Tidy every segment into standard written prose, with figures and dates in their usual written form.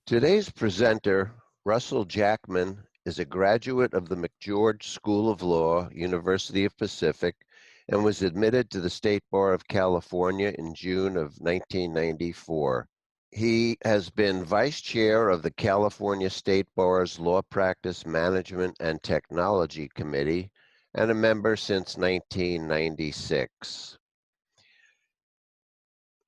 Today's presenter, Russell Jackman, is a graduate of the McGeorge School of Law, University of Pacific, and was admitted to the State Bar of California in June of 1994. He has been vice chair of the California State Bar's Law Practice Management and Technology Committee and a member since 1996.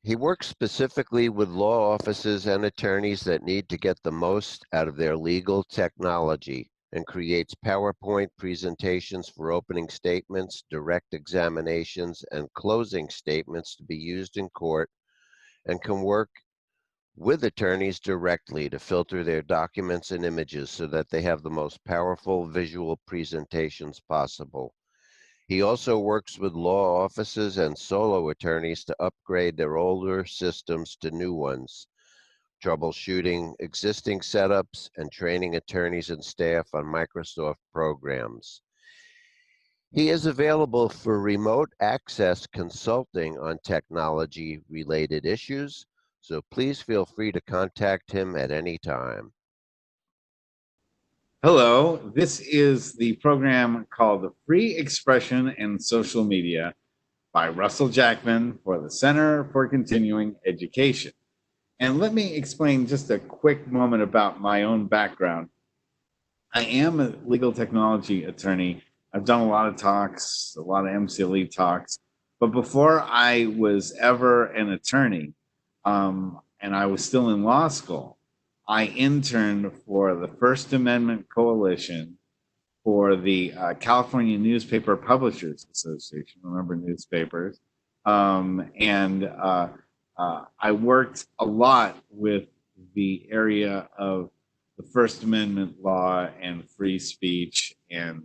He works specifically with law offices and attorneys that need to get the most out of their legal technology and creates PowerPoint presentations for opening statements, direct examinations, and closing statements to be used in court, and can work with attorneys directly to filter their documents and images so that they have the most powerful visual presentations possible. He also works with law offices and solo attorneys to upgrade their older systems to new ones, troubleshooting existing setups, and training attorneys and staff on Microsoft programs. He is available for remote access consulting on technology-related issues, so please feel free to contact him at any time. Hello, this is the program called Free Expression in Social Media by Russell Jackman for the Center for Continuing Education. And let me explain just a quick moment about my own background. I am a legal technology attorney. I've done a lot of talks, a lot of MCLE talks, but before I was ever an attorney, and I was still in law school, I interned for the First Amendment Coalition for the California Newspaper Publishers Association. Remember newspapers? I worked a lot with the area of the First Amendment law and free speech and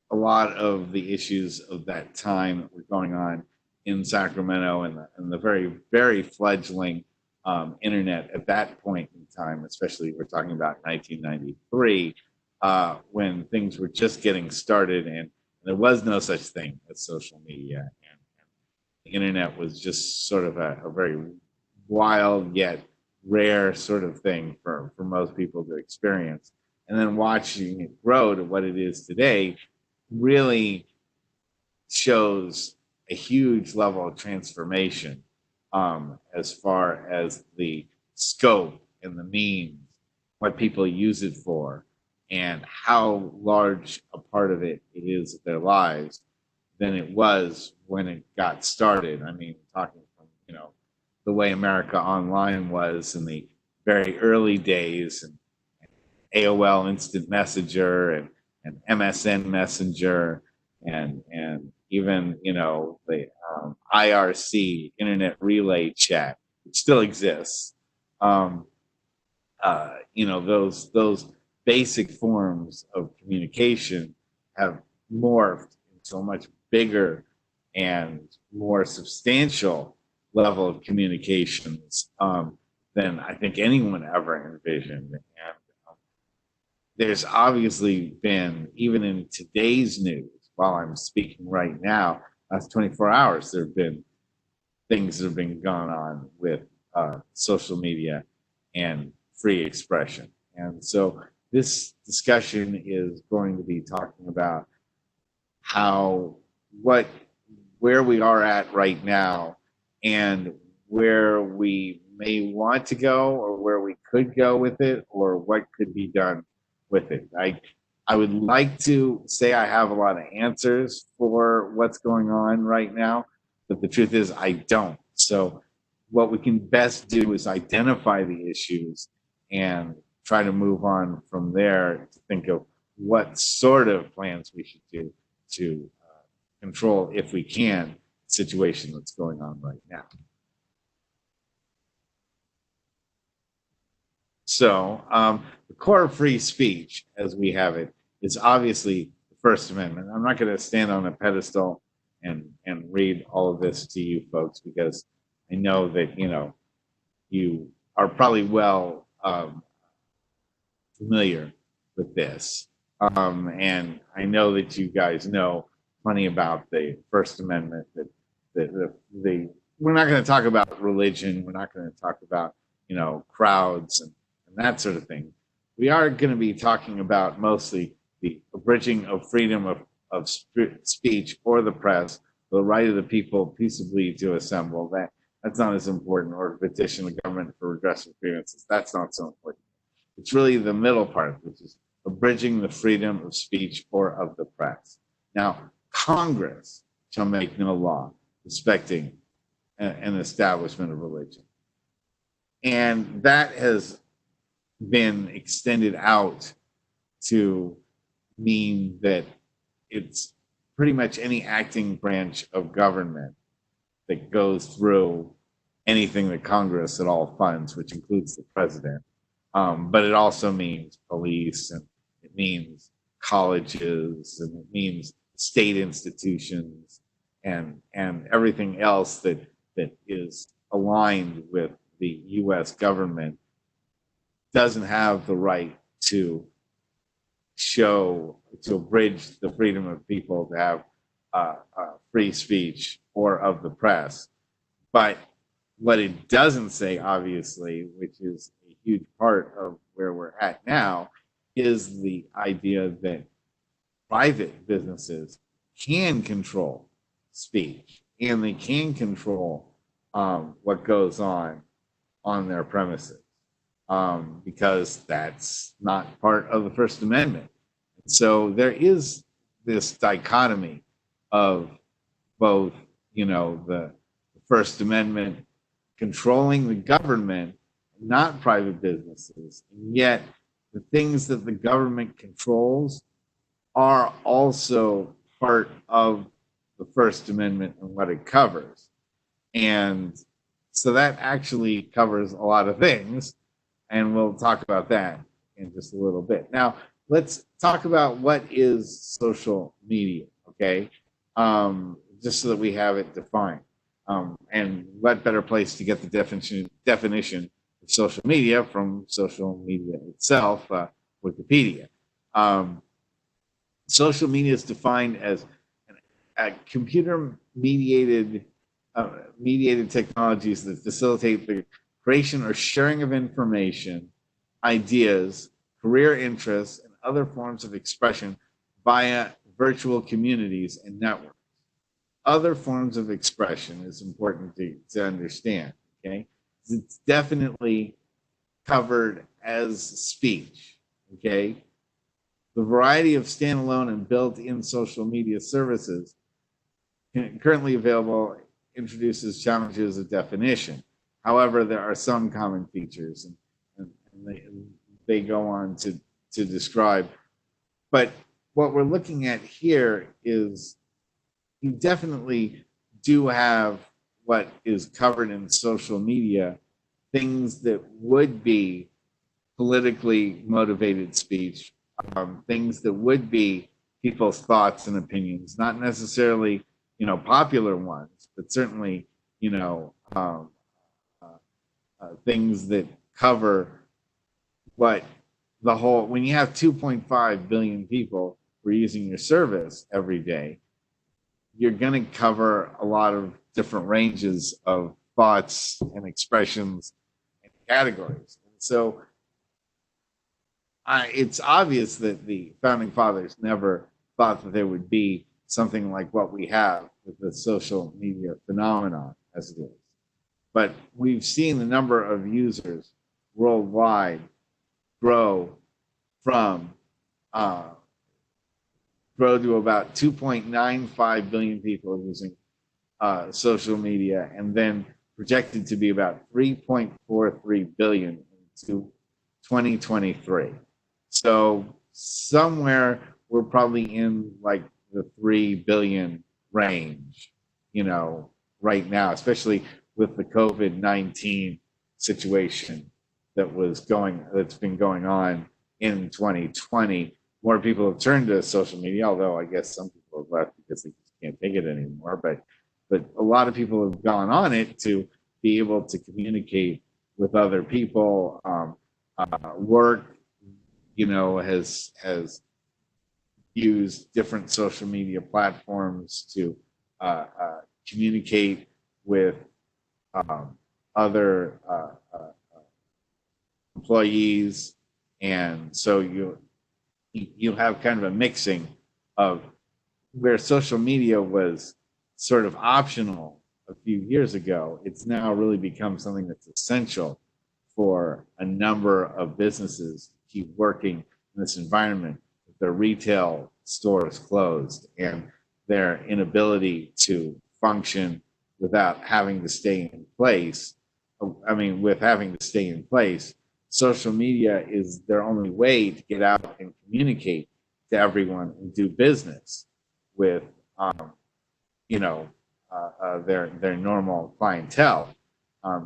a lot of the issues of that time that were going on in Sacramento and the very, very fledgling internet at that point in time, especially we're talking about 1993, when things were just getting started and there was no such thing as social media. And the internet was just sort of a very wild yet rare sort of thing for most people to experience. And then watching it grow to what it is today really shows a huge level of transformation as far as the scope and the means, what people use it for, and how large a part of it is of their lives than it was when it got started. I mean, talking from, the way America Online was in the very early days, and AOL Instant Messenger and MSN Messenger and even the IRC Internet Relay Chat, which still exists. Those basic forms of communication have morphed into a much bigger and more substantial level of communications than I think anyone ever envisioned. And there's obviously been, even in today's news, while I'm speaking right now, last 24 hours, there have been things that have been going on with social media and free expression. And so this discussion is going to be talking about where we are at right now and where we may want to go or where we could go with it or what could be done with it. I would like to say I have a lot of answers for what's going on right now, but the truth is I don't. So what we can best do is identify the issues and try to move on from there to think of what sort of plans we should do to control, if we can, the situation that's going on right now. So the core of free speech, as we have it, is obviously the First Amendment. I'm not going to stand on a pedestal and read all of this to you folks because I know that you are probably well familiar with this, and I know that you guys know plenty about the First Amendment. That we're not going to talk about religion. We're not going to talk about crowds and that sort of thing. We are going to be talking about mostly the abridging of freedom of speech or the press, the right of the people peaceably to assemble. That's not as important, or petition the government for redress of grievances. That's not so important. It's really the middle part, which is abridging the freedom of speech or of the press. Now, Congress shall make no law respecting an establishment of religion. And that has been extended out to mean that it's pretty much any acting branch of government that goes through anything that Congress at all funds, which includes the president. But it also means police, and it means colleges, and it means state institutions, and everything else that is aligned with the U.S. government doesn't have the right to abridge the freedom of people to have free speech or of the press. But what it doesn't say, obviously, which is a huge part of where we're at now, is the idea that private businesses can control speech, and they can control what goes on their premises, because that's not part of the First Amendment. So there is this dichotomy of both, the First Amendment controlling the government, not private businesses, and yet the things that the government controls are also part of the First Amendment and what it covers. And so that actually covers a lot of things, and we'll talk about that in just a little bit. Now, let's talk about what is social media, okay? Just so that we have it defined. And what better place to get the definition of social media from social media itself, Wikipedia. Social media is defined as computer-mediated technologies that facilitate the creation or sharing of information, ideas, career interests, and other forms of expression via virtual communities and networks. Other forms of expression is important to understand, okay? It's definitely covered as speech, okay? The variety of standalone and built-in social media services currently available introduces challenges of definition. However, there are some common features, and they go on to describe. But what we're looking at here is you definitely do have what is covered in social media, things that would be politically motivated speech, things that would be people's thoughts and opinions, not necessarily, popular ones, but certainly, things that cover what the whole, when you have 2.5 billion people who are using your service every day, you're going to cover a lot of different ranges of thoughts and expressions and categories. And so it's obvious that the founding fathers never thought that there would be something like what we have with the social media phenomenon as it is. But we've seen the number of users worldwide grow to about 2.95 billion people using social media, and then projected to be about 3.43 billion into 2023. So somewhere we're probably in like the 3 billion range, right now, especially with the COVID-19 situation that's been going on in 2020. More people have turned to social media, although I guess some people have left because they just can't take it anymore. But a lot of people have gone on it to be able to communicate with other people. Work, has used different social media platforms to communicate with other employees, and so you have kind of a mixing of where social media was sort of optional a few years ago. It's now really become something that's essential for a number of businesses to keep working in this environment. Their retail stores closed and their inability to function without having to stay in place. With having to stay in place, social media is their only way to get out and communicate to everyone and do business with, you know, their normal clientele,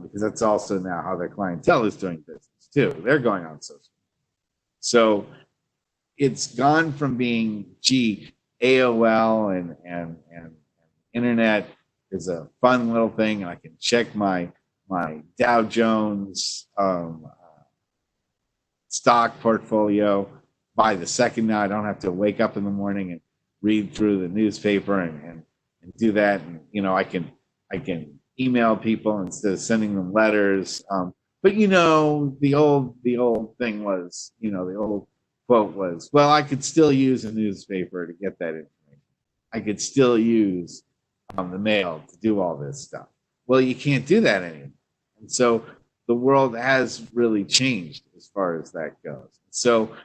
because that's also now how their clientele is doing business too. They're going on social. So it's gone from being, gee, AOL and internet is a fun little thing, and I can check my Dow Jones stock portfolio by the second now. I don't have to wake up in the morning and read through the newspaper and do that. And I can email people instead of sending them letters. But the old thing was, the old quote was, well, I could still use a newspaper to get that information. I could still use the mail to do all this stuff. Well, you can't do that anymore. And so the world has really changed as far as that goes. So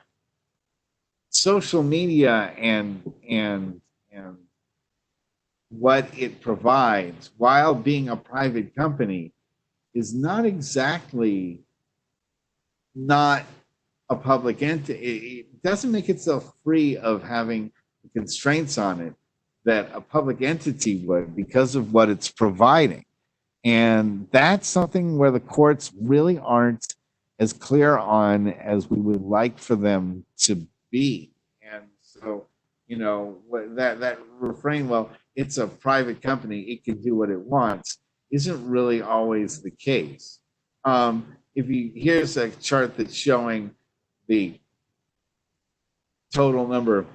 social media and what it provides while being a private company is not exactly not a public entity. It doesn't make itself free of having the constraints on it that a public entity would, because of what it's providing. And that's something where the courts really aren't as clear on as we would like for them to be. And so, that refrain, well, it's a private company, it can do what it wants, isn't really always the case. Here's a chart that's showing the total number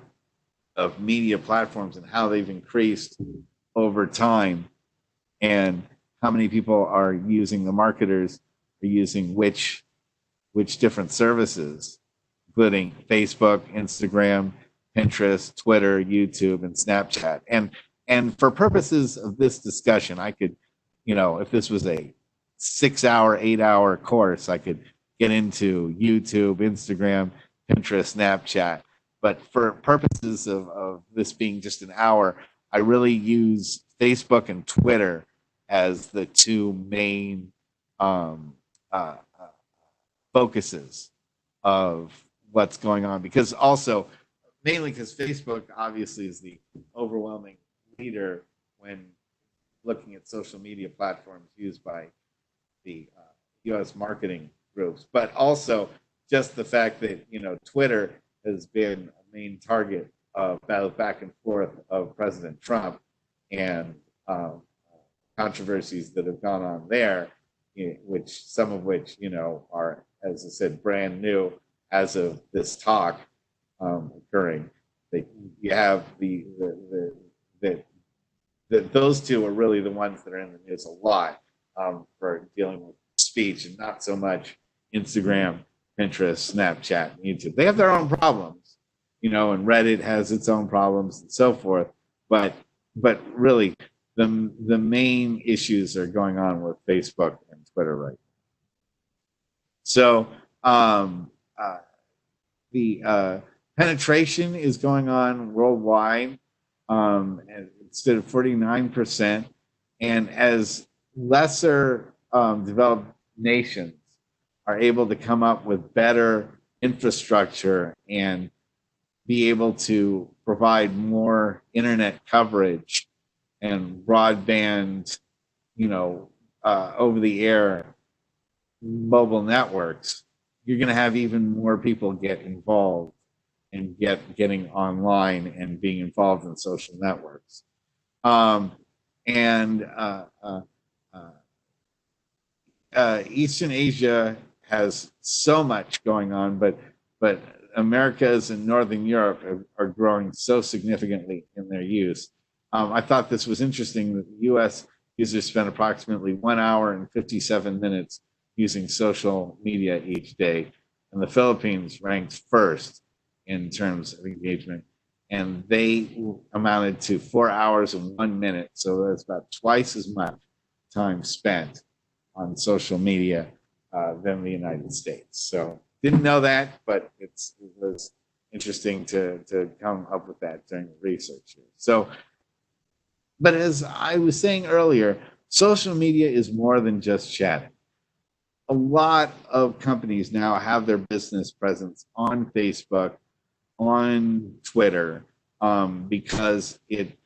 of media platforms and how they've increased over time, and how many people are using, the marketers are using which different services, including Facebook, Instagram, Pinterest, Twitter, YouTube, and Snapchat. And for purposes of this discussion, I could, if this was a 6-hour, 8-hour course, I could get into YouTube, Instagram, Pinterest, Snapchat. But for purposes of this being just an hour, I really use Facebook and Twitter as the two main focuses of what's going on. Because also, mainly because Facebook obviously is the overwhelming leader when looking at social media platforms used by the U.S. marketing groups, but also just the fact that Twitter has been a main target of battle back and forth of President Trump and controversies that have gone on there, some of which are, as I said, brand new as of this talk occurring. That you have those two are really the ones that are in the news a lot for dealing with speech, and not so much Instagram, Pinterest, Snapchat, and YouTube. They have their own problems, and Reddit has its own problems and so forth. But really, the main issues are going on with Facebook and Twitter right now. So the penetration is going on worldwide, instead of 49%, and as lesser developed nations are able to come up with better infrastructure and be able to provide more internet coverage and broadband, over the air mobile networks, you're going to have even more people get involved and getting online and being involved in social networks. Eastern Asia has so much going on, but Americas and Northern Europe are growing so significantly in their use. I thought this was interesting that the U.S. users spent approximately 1 hour and 57 minutes using social media each day. And the Philippines ranks first in terms of engagement. And they amounted to 4 hours and 1 minute. So that's about twice as much time spent on social media than the United States. So didn't know that, but it was interesting to come up with that during the research. So, but as I was saying earlier, social media is more than just chatting. A lot of companies now have their business presence on Facebook, on Twitter, because it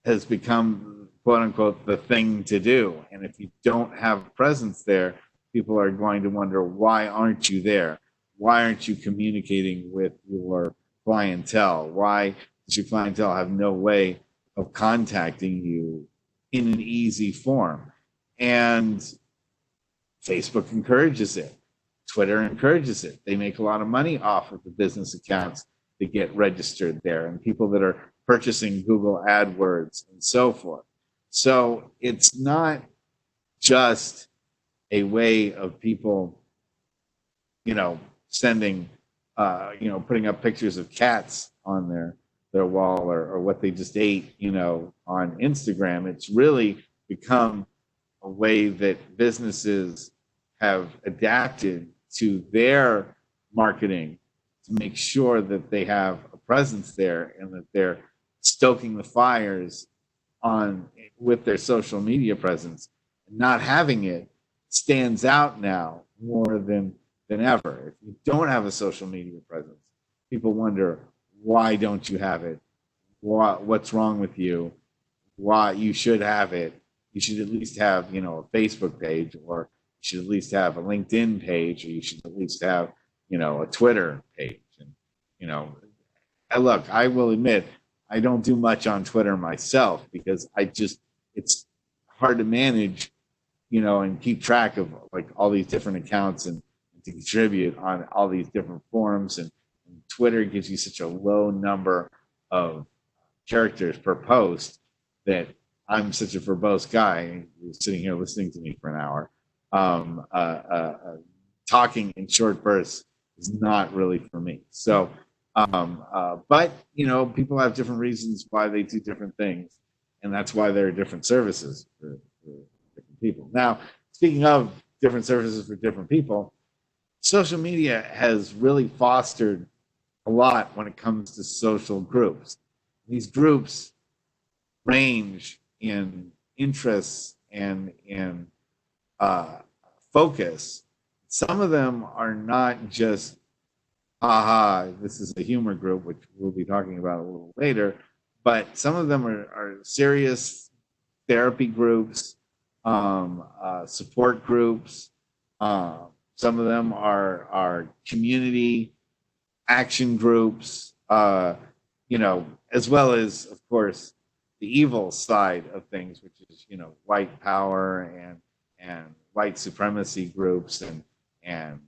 has become, quote unquote, the thing to do. And if you don't have a presence there, people are going to wonder, why aren't you there? Why aren't you communicating with your clientele? Why does your clientele have no way of contacting you in an easy form? And Facebook encourages it. Twitter encourages it. They make a lot of money off of the business accounts that get registered there and people that are purchasing Google AdWords and so forth. So it's not just a way of people, sending, putting up pictures of cats on their wall or what they just ate, on Instagram. It's really become a way that businesses have adapted to their marketing to make sure that they have a presence there and that they're stoking the fires on with their social media presence. Not having it stands out now more than ever. If you don't have a social media presence, people wonder, why don't you have it? What's wrong with you? Why you should have it? You should at least have, a Facebook page, or you should at least have a LinkedIn page, or you should at least have, a Twitter page. And, I will admit, I don't do much on Twitter myself because it's hard to manage, and keep track of like all these different accounts and to contribute on all these different forums. And Twitter gives you such a low number of characters per post that I'm such a verbose guy who's sitting here listening to me for an hour. Talking in short bursts is not really for me. So, but people have different reasons why they do different things, and that's why there are different services for different people. Now, speaking of different services for different people, social media has really fostered a lot when it comes to social groups. These groups range in interests and in focus. Some of them are not just, this is a humor group, which we'll be talking about a little later, but some of them are serious therapy groups, support groups. Some of them are community action groups, as well as, of course, the evil side of things, which is, white power and white supremacy groups and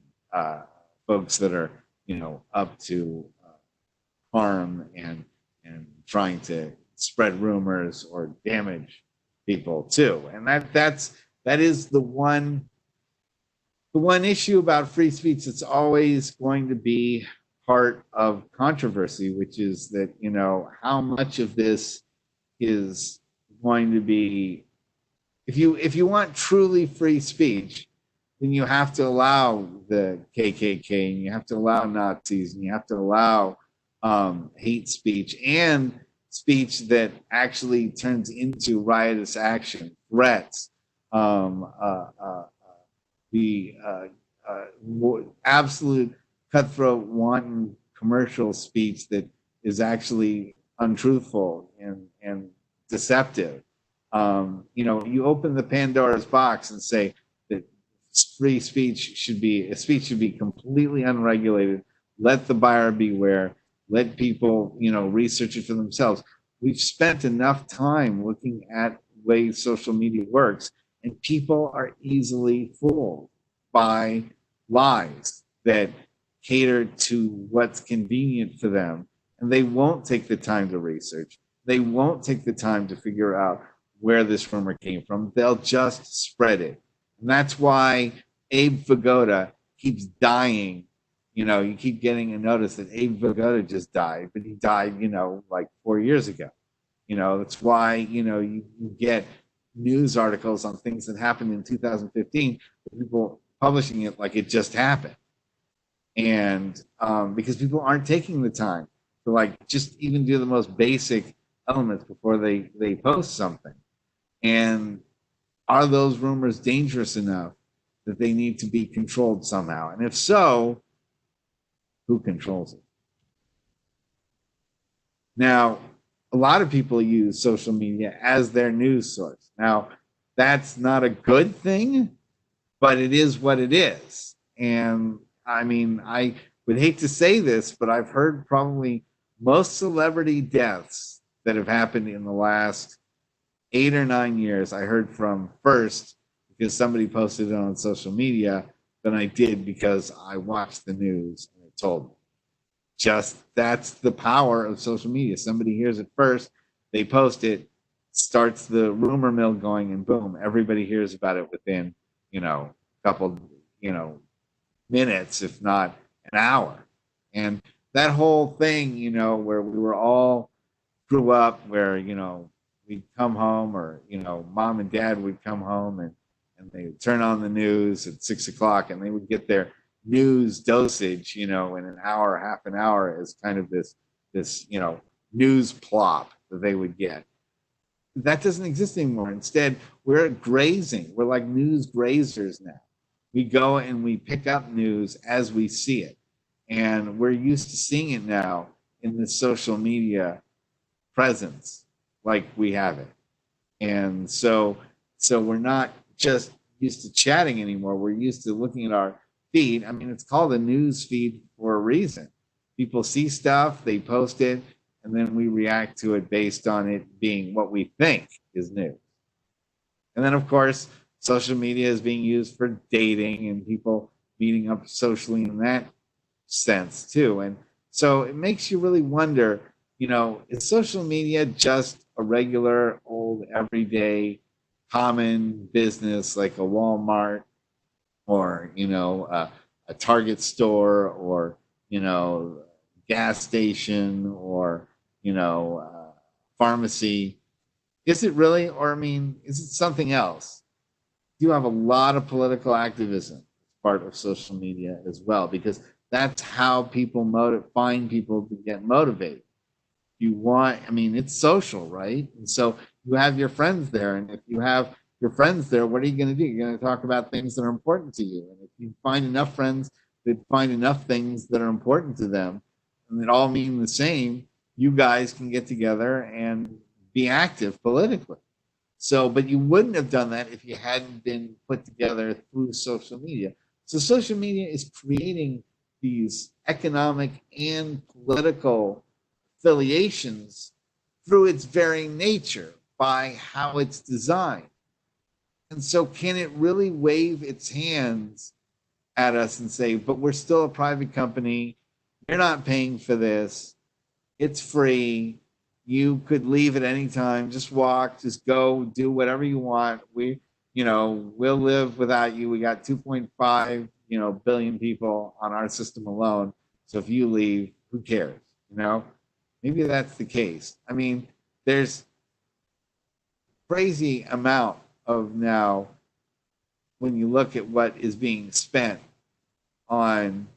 folks that are, up to harm and trying to spread rumors or damage people too. And that is the one issue about free speech that's always going to be part of controversy, which is that, how much of this is going to be, if you want truly free speech, then you have to allow the KKK, and you have to allow Nazis, and you have to allow hate speech and speech that actually turns into riotous action, threats, the absolute cutthroat, wanton commercial speech that is actually untruthful and deceptive. You open the Pandora's box and say that free speech should be completely unregulated. Let the buyer beware. Let people, research it for themselves. We've spent enough time looking at ways social media works, and people are easily fooled by lies that cater to what's convenient for them. And they won't take the time to research. They won't take the time to figure out where this rumor came from. They'll just spread it. And that's why Abe Vigoda keeps dying. You keep getting a notice that Abe Vigoda just died, but he died, like 4 years ago. That's why, you get news articles on things that happened in 2015, people publishing it like it just happened. And because people aren't taking the time to like just even do the most basic elements before they post something. And are those rumors dangerous enough that they need to be controlled somehow? And if so, who controls it? Now, a lot of people use social media as their news source. Now, that's not a good thing, but it is what it is. And I mean, I would hate to say this, but I've heard probably most celebrity deaths that have happened in the last 8 or 9 years, I heard from first because somebody posted it on social media than I did because I watched the news and it told me. Just that's the power of social media. Somebody hears it first, they post it, starts the rumor mill going, and boom, everybody hears about it within, a couple, minutes, if not an hour. And that whole thing, where we were all grew up where, we'd come home or, mom and dad would come home and they would turn on the news at 6 o'clock and they would get their news dosage, in an hour, half an hour as kind of this, news plop that they would get. That doesn't exist anymore. Instead, we're grazing. We're like news grazers now. We go and we pick up news as we see it. And we're used to seeing it now in the social media presence like we have it. And so we're not just used to chatting anymore. We're used to looking at our feed. I mean, it's called a news feed for a reason. People see stuff, they post it, and then we react to it based on it being what we think is news. And then, of course, social media is being used for dating and people meeting up socially in that sense too. And so it makes you really wonder, is social media just a regular old everyday common business like a Walmart or, a Target store or, gas station or, pharmacy? Is it really? Or, I mean, is it something else? You have a lot of political activism as part of social media as well, because that's how people find people to get motivated. You want, I mean, it's social, right? And so you have your friends there. And if you have your friends there, what are you going to do? You're going to talk about things that are important to you. And if you find enough friends that find enough things that are important to them and that all mean the same, you guys can get together and be active politically. So, but you wouldn't have done that if you hadn't been put together through social media. So, social media is creating these economic and political affiliations through its very nature by how it's designed. And so, can it really wave its hands at us and say, but we're still a private company? You're not paying for this. It's free. You could leave at any time. Just walk, just go, do whatever you want. We'll live without you. We got 2.5, billion people on our system alone. So if you leave, who cares? Maybe that's the case. I mean, there's crazy amount of now when you look at what is being spent on,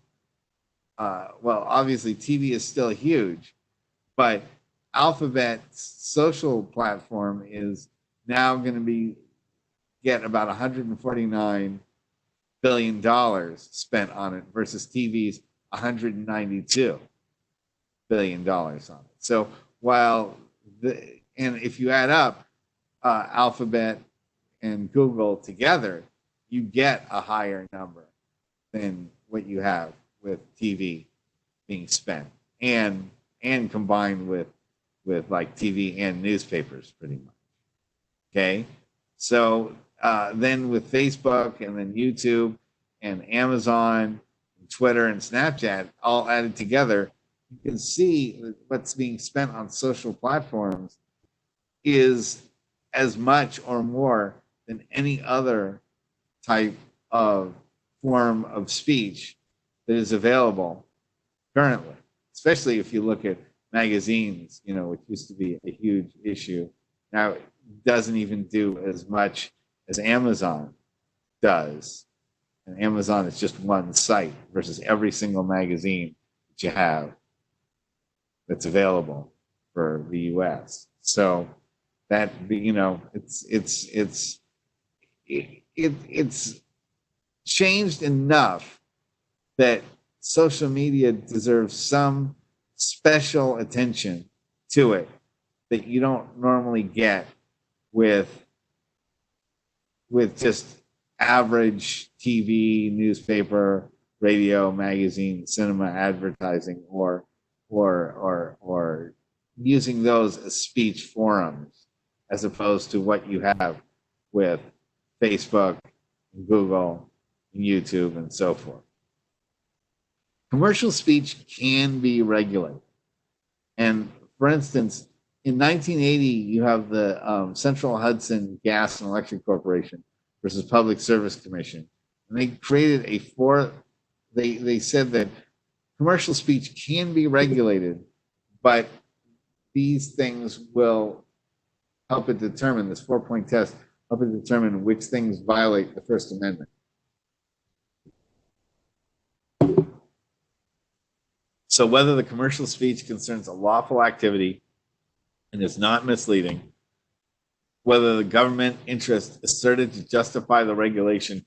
well, obviously TV is still huge, but Alphabet's social platform is now going to get about $149 billion spent on it versus TV's $192 billion on it. So and if you add up Alphabet and Google together, you get a higher number than what you have with TV being spent and combined with like TV and newspapers pretty much. Okay. So then with Facebook and then YouTube and Amazon, and Twitter and Snapchat all added together, you can see what's being spent on social platforms is as much or more than any other type of form of speech that is available currently, especially if you look at magazines, which used to be a huge issue. Now it doesn't even do as much as Amazon does. And Amazon is just one site versus every single magazine that you have that's available for the US. So that, it's changed enough that social media deserves some special attention to it that you don't normally get with just average TV, newspaper, radio, magazine, cinema advertising, or using those as speech forums, as opposed to what you have with Facebook, Google, YouTube, and so forth. Commercial speech can be regulated. And for instance, in 1980, you have the Central Hudson Gas and Electric Corporation versus Public Service Commission. And they created they said that commercial speech can be regulated, but these things will help it determine, this 4-point test, help it determine which things violate the First Amendment. So whether the commercial speech concerns a lawful activity and is not misleading, whether the government interest asserted to justify the regulation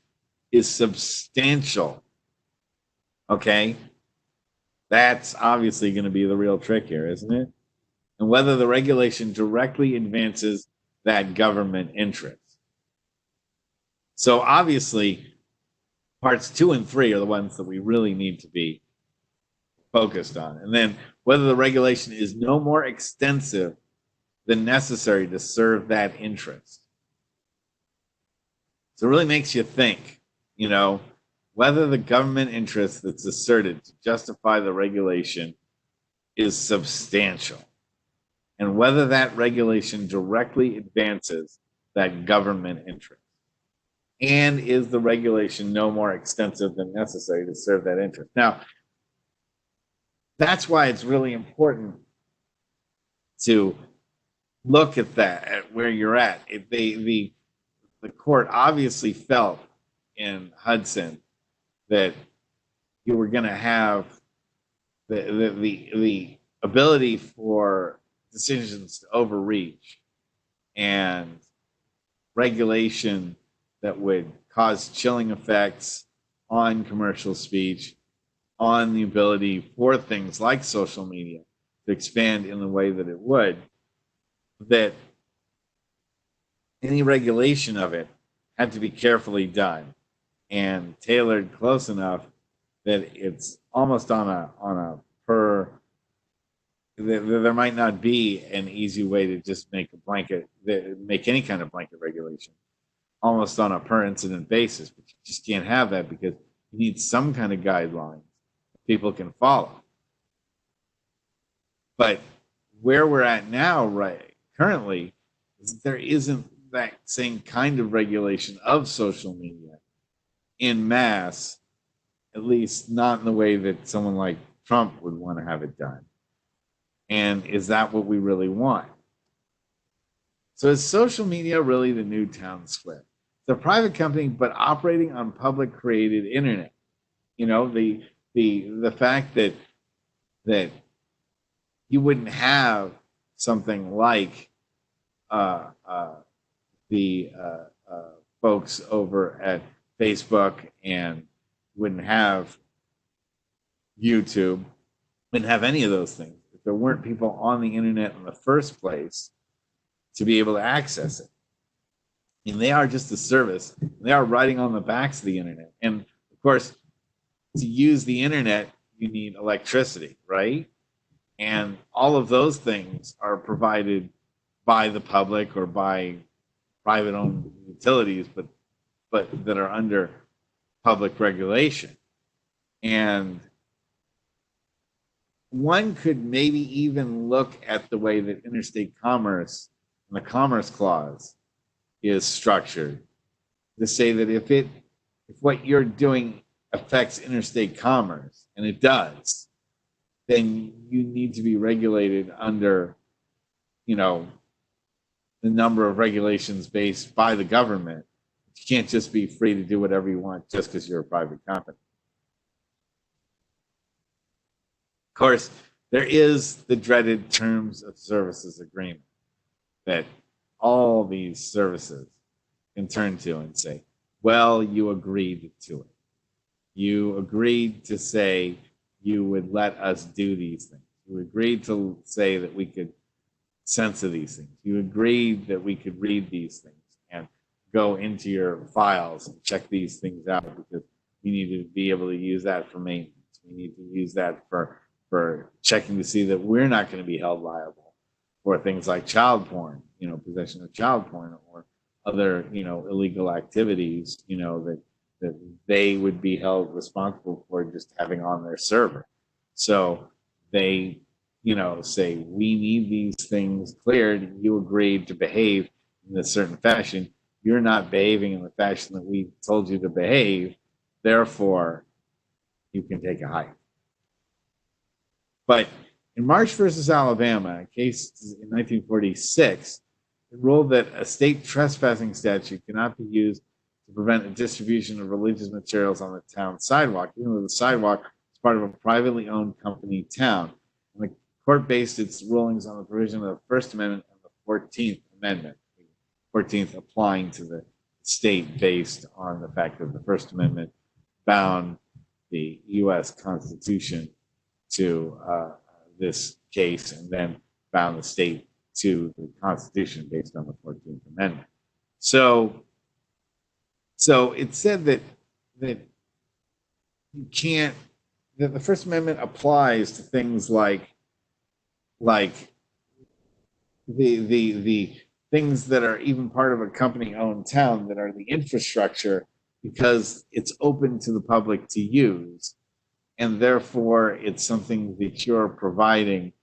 is substantial, okay? That's obviously going to be the real trick here, isn't it? And whether the regulation directly advances that government interest. So obviously, parts 2 and 3 are the ones that we really need to be focused on. And then whether the regulation is no more extensive than necessary to serve that interest. So it really makes you think, whether the government interest that's asserted to justify the regulation is substantial, and whether that regulation directly advances that government interest. And is the regulation no more extensive than necessary to serve that interest? Now, that's why it's really important to look at that, at where you're at. The court obviously felt in Hudson that you were going to have the ability for decisions to overreach and regulation that would cause chilling effects on commercial speech, on the ability for things like social media to expand in the way that it would, that any regulation of it had to be carefully done and tailored close enough that it's almost on a per, there might not be an easy way to just make any kind of blanket regulation, almost on a per incident basis. But you just can't have that because you need some kind of guidelines people can follow. But where we're at now, right, currently, is there isn't that same kind of regulation of social media in mass, at least not in the way that someone like Trump would want to have it done. And is that what we really want? So is social media really the new town square? It's a private company, but operating on public created internet. The fact that you wouldn't have something like the folks over at Facebook, and wouldn't have YouTube, wouldn't have any of those things if there weren't people on the internet in the first place to be able to access it. And they are just a service. They are riding on the backs of the internet. And of course, to use the internet, you need electricity, right? And all of those things are provided by the public or by private-owned utilities, but that are under public regulation. And one could maybe even look at the way that interstate commerce and the Commerce Clause is structured to say that if what you're doing affects interstate commerce, and it does, then you need to be regulated under, you know, the number of regulations based by the government. You can't just be free to do whatever you want just because you're a private company. Of course, there is the dreaded terms of services agreement that all these services can turn to and say, well, you agreed to it. You agreed to say you would let us do these things. You agreed to say that we could censor these things. You agreed that we could read these things and go into your files and check these things out because we need to be able to use that for maintenance. We need to use that for checking to see that we're not going to be held liable for things like child porn, possession of child porn or other, illegal activities, that they would be held responsible for just having on their server. So they, say, we need these things cleared. You agreed to behave in a certain fashion. You're not behaving in the fashion that we told you to behave. Therefore, you can take a hike. But in Marsh versus Alabama, a case in 1946, it ruled that a state trespassing statute cannot be used to prevent a distribution of religious materials on the town sidewalk, even though the sidewalk is part of a privately owned company town. And the court based its rulings on the provision of the First Amendment and the 14th Amendment, the 14th applying to the state based on the fact that the First Amendment bound the U.S. Constitution to this case and then bound the state to the Constitution based on the 14th Amendment. So it said that you can't, that the First Amendment applies to things like the things that are even part of a company-owned town that are the infrastructure because it's open to the public to use. And therefore, it's something that you're providing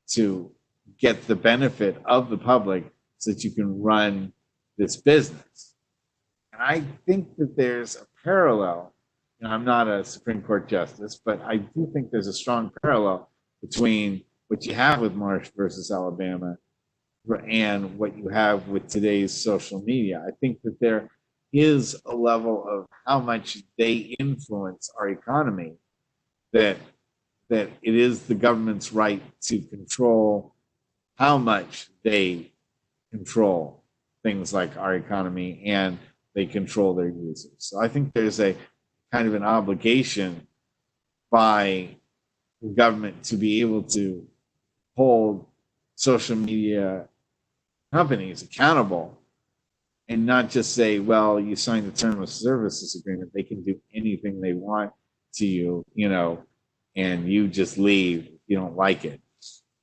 to get the benefit of the public so that you can run this business. And I think that there's a parallel, and I'm not a Supreme Court justice, but I do think there's a strong parallel between what you have with Marsh versus Alabama and what you have with today's social media. I think that there is a level of how much they influence our economy that it is the government's right to control how much they control things like our economy and they control their users. So I think there's a kind of an obligation by the government to be able to hold social media companies accountable and not just say, well, you signed the term of services agreement. They can do anything they want to you, and you just leave if you don't like it.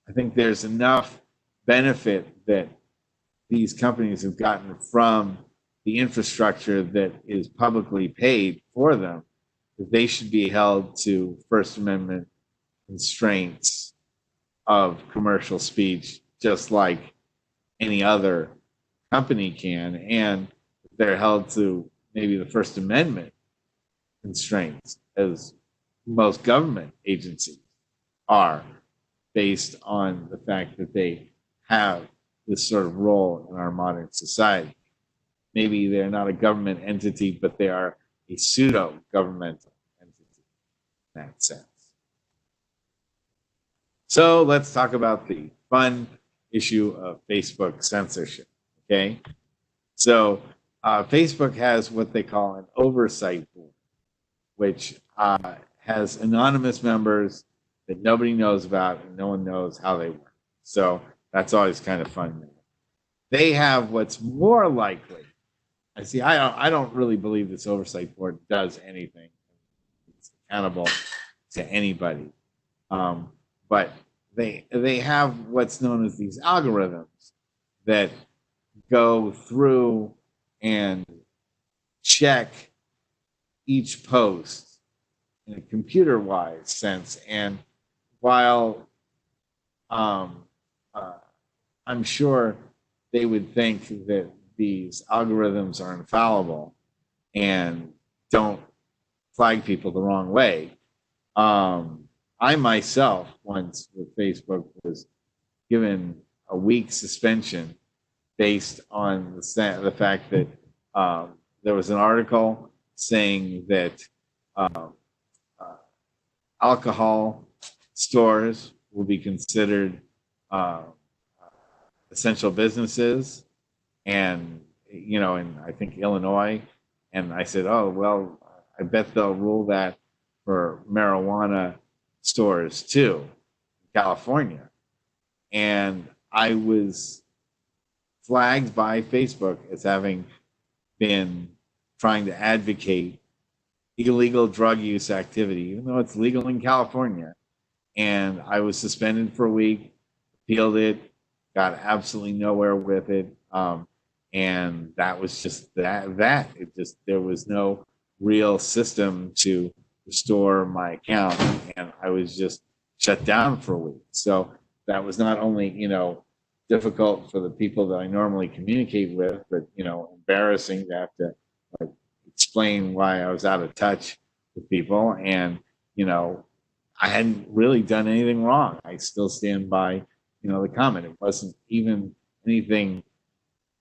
I think there's enough benefit that these companies have gotten from the infrastructure that is publicly paid for them, that they should be held to First Amendment constraints of commercial speech, just like any other company can, and they're held to maybe the First Amendment constraints as most government agencies are, based on the fact that they have this sort of role in our modern society. Maybe they're not a government entity, but they are a pseudo-governmental entity in that sense. So let's talk about the fun issue of Facebook censorship, okay? So Facebook has what they call an oversight board, which has anonymous members that nobody knows about and no one knows how they work. So that's always kind of fun. They have what's more likely. I don't really believe this oversight board does anything. It's accountable to anybody. But they have what's known as these algorithms that go through and check each post in a computer-wise sense. And while I'm sure they would think that these algorithms are infallible and don't flag people the wrong way. I myself once with Facebook was given a week suspension based on the fact that there was an article saying that uh, uh, alcohol stores will be considered uh, essential businesses, and in I think Illinois, and I said, oh well, I bet they'll rule that for marijuana stores too, in California, and I was flagged by Facebook as having been trying to advocate illegal drug use activity, even though it's legal in California. And I was suspended for a week, appealed it, got absolutely nowhere with it. And that was just that. It just, there was no real system to restore my account. And I was just shut down for a week. So that was not only, difficult for the people that I normally communicate with, but, embarrassing to have to like explain why I was out of touch with people. And, I hadn't really done anything wrong. I still stand by, the comment. It wasn't even anything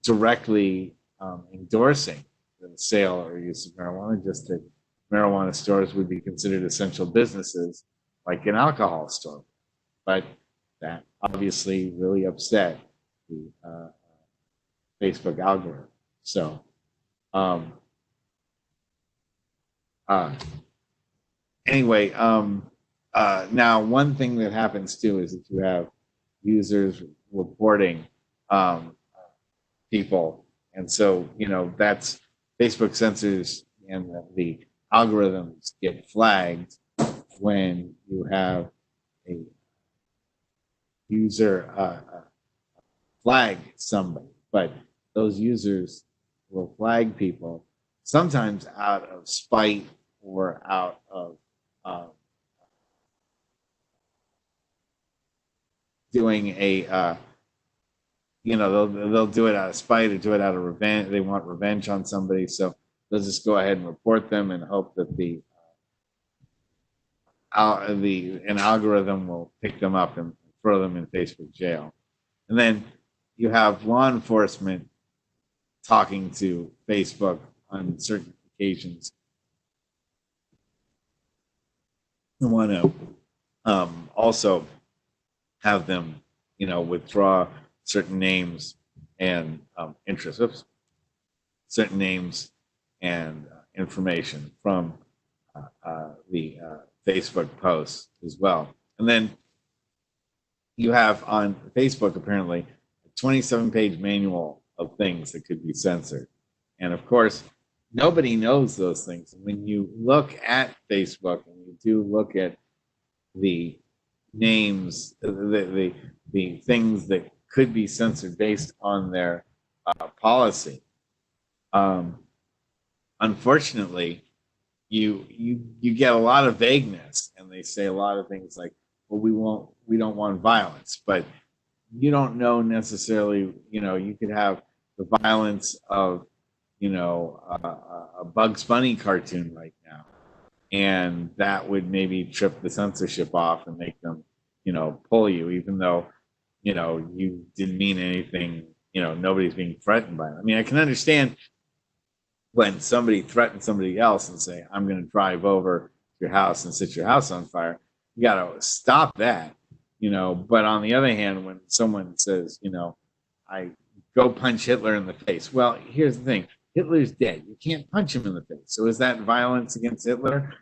directly endorsing the sale or use of marijuana, just that marijuana stores would be considered essential businesses like an alcohol store. But that obviously really upset the Facebook algorithm. So, anyway, now one thing that happens too is that you have users reporting people, and so that's Facebook censors, and the algorithms get flagged when you have a user flag somebody, but those users will flag people sometimes out of spite or out of doing a they'll do it out of spite or do it out of revenge. They want revenge on somebody, so they'll just go ahead and report them and hope that an algorithm will pick them up and throw them in Facebook jail. And then you have law enforcement talking to Facebook on certain occasions. I want to also have them, withdraw certain names and interests, certain names and information from the Facebook posts as well. And then you have on Facebook apparently a 27-page manual of things that could be censored. And of course, nobody knows those things. When you look at Facebook and you do look at the names, the things that could be censored based on their policy, unfortunately, you get a lot of vagueness, and they say a lot of things like, well, we don't want violence, but you don't know necessarily, you could have the violence of, a Bugs Bunny cartoon right now, and that would maybe trip the censorship off and make them, pull you, even though, you didn't mean anything, nobody's being threatened by it. I mean, I can understand when somebody threatens somebody else and say, I'm going to drive over your house and set your house on fire. You got to stop that, but on the other hand, when someone says, I go punch Hitler in the face. Well, here's the thing. Hitler's dead. You can't punch him in the face. So is that violence against Hitler,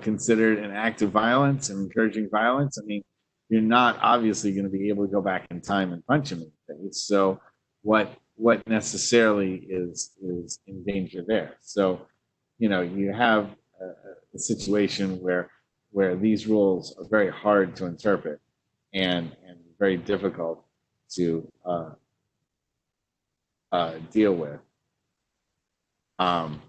considered an act of violence and encouraging violence? I mean, you're not obviously going to be able to go back in time and punch him in the face. So what necessarily is in danger there? So, you have a situation where these rules are very hard to interpret and very difficult to deal with. And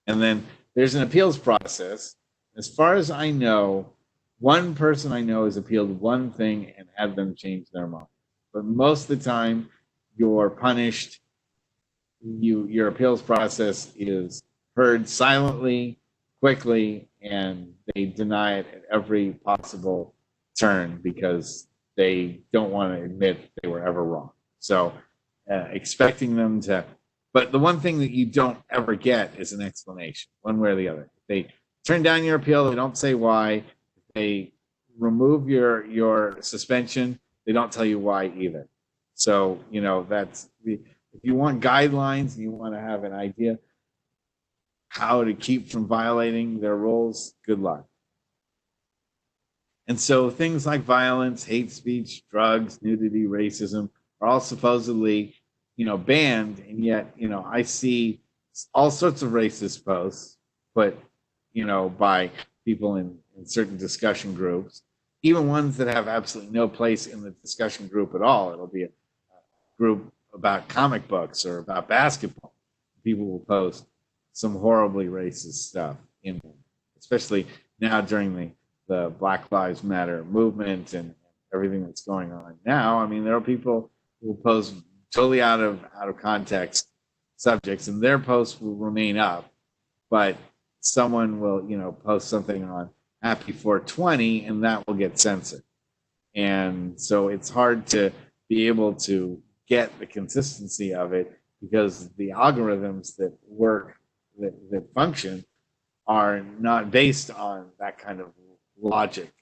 then there's an appeals process. As far as I know, one person I know has appealed one thing and had them change their mind. But most of the time, you're punished. Your appeals process is heard silently, quickly, and they deny it at every possible turn because they don't want to admit they were ever wrong. So expecting them to, but the one thing that you don't ever get is an explanation, one way or the other. They turn down your appeal, they don't say why. They remove your suspension, they don't tell you why either. So, you know, that's the, if you want guidelines and you want to have an idea how to keep from violating their rules, good luck. And so things like violence, hate speech, drugs, nudity, racism are all supposedly, you know, banned. And yet, you know, I see all sorts of racist posts put, you know, by people in certain discussion groups, even ones that have absolutely no place in the discussion group at all. It'll be a group about comic books or about basketball. People will post some horribly racist stuff in them, especially now during the Black Lives Matter movement and everything that's going on now. I mean, there are people who will post totally out of context subjects, and their posts will remain up, but someone will, you know, post something on Happy 420, and that will get censored. And so it's hard to be able to get the consistency of it because the algorithms that work, that function, are not based on that kind of logic.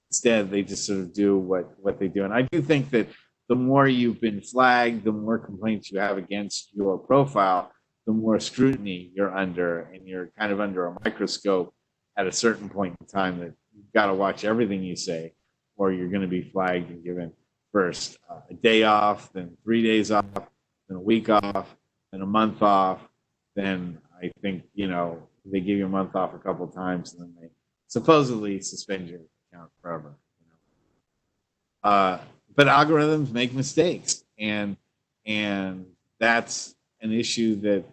Instead, they just sort of do what they do. And I do think that the more you've been flagged, the more complaints you have against your profile, the more scrutiny you're under, and you're kind of under a microscope at a certain point in time that you've got to watch everything you say, or you're going to be flagged and given first a day off, then 3 days off, then a week off, then a month off. Then I think, you know, they give you a month off a couple of times, and then they supposedly suspend your account forever. You know? But algorithms make mistakes, and that's an issue that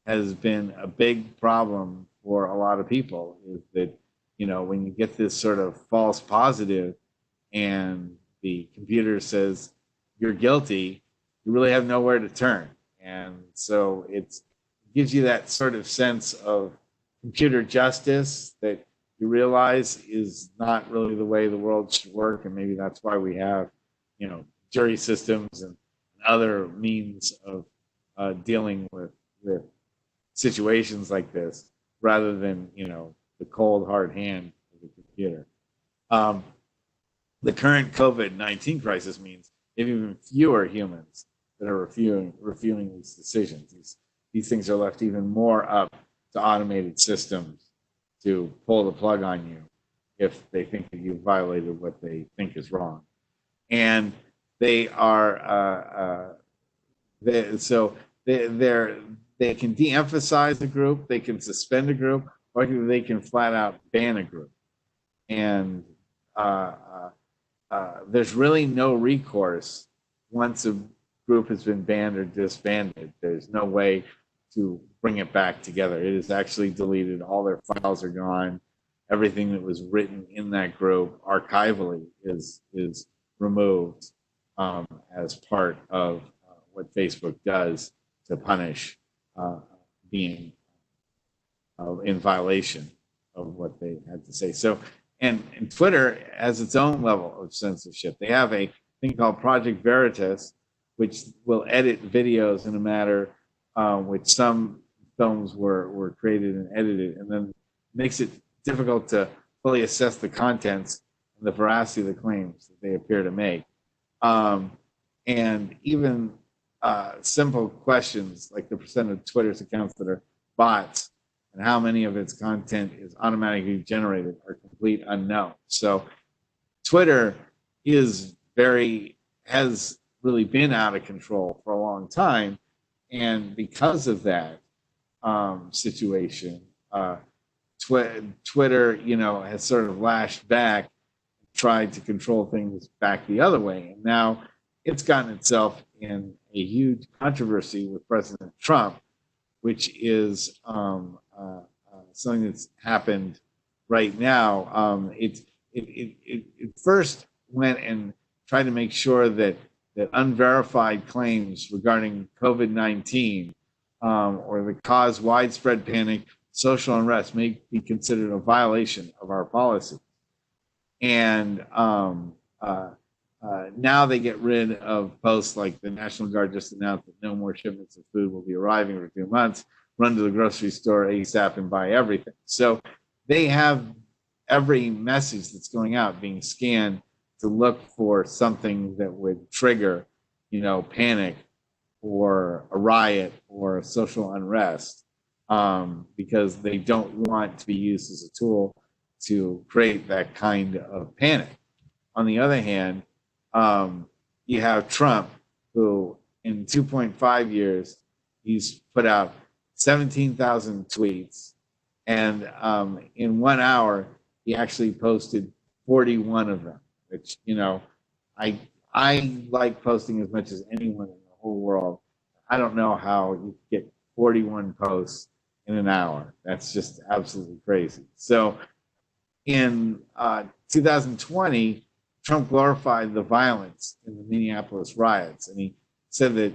has been a big problem for a lot of people. Is that, you know, when you get this sort of false positive, and the computer says you're guilty, you really have nowhere to turn, and so it gives you that sort of sense of computer justice that you realize is not really the way the world should work. And maybe that's why we have, you know, jury systems and other means of dealing with situations like this, rather than, you know, the cold hard hand of the computer. The current COVID-19 crisis means there are even fewer humans that are reviewing these decisions. These things are left even more up to automated systems to pull the plug on you if they think that you violated what they think is wrong. And they are they can de-emphasize a group, they can suspend a group, or they can flat out ban a group. And there's really no recourse once a group has been banned or disbanded. There's no way to bring it back together. It is actually deleted. All their files are gone. Everything that was written in that group archivally is removed as part of what Facebook does to punish being in violation of what they had to say. So, and Twitter has its own level of censorship. They have a thing called Project Veritas, which will edit videos in a matter which some films were created and edited, and then makes it difficult to fully assess the contents and the veracity of the claims that they appear to make. And even simple questions like the percent of Twitter's accounts that are bots and how many of its content is automatically generated are complete unknown. So Twitter has really been out of control for a long time. And because of that situation, Twitter, you know, has sort of lashed back, tried to control things back the other way. And now it's gotten itself in a huge controversy with President Trump, which is something that's happened right now. It first went and tried to make sure that unverified claims regarding COVID-19 or that caused widespread panic social unrest may be considered a violation of our policy. And now they get rid of posts like the National Guard just announced that no more shipments of food will be arriving for 2 months. Run to the grocery store ASAP and buy everything. So they have every message that's going out being scanned to look for something that would trigger, panic or a riot or a social unrest, because they don't want to be used as a tool to create that kind of panic. On the other hand, you have Trump, who in 2.5 years, he's put out 17,000 tweets. And in 1 hour, he actually posted 41 of them, which, I like posting as much as anyone in the whole world. I don't know how you get 41 posts in an hour. That's just absolutely crazy. So in 2020, Trump glorified the violence in the Minneapolis riots, and he said that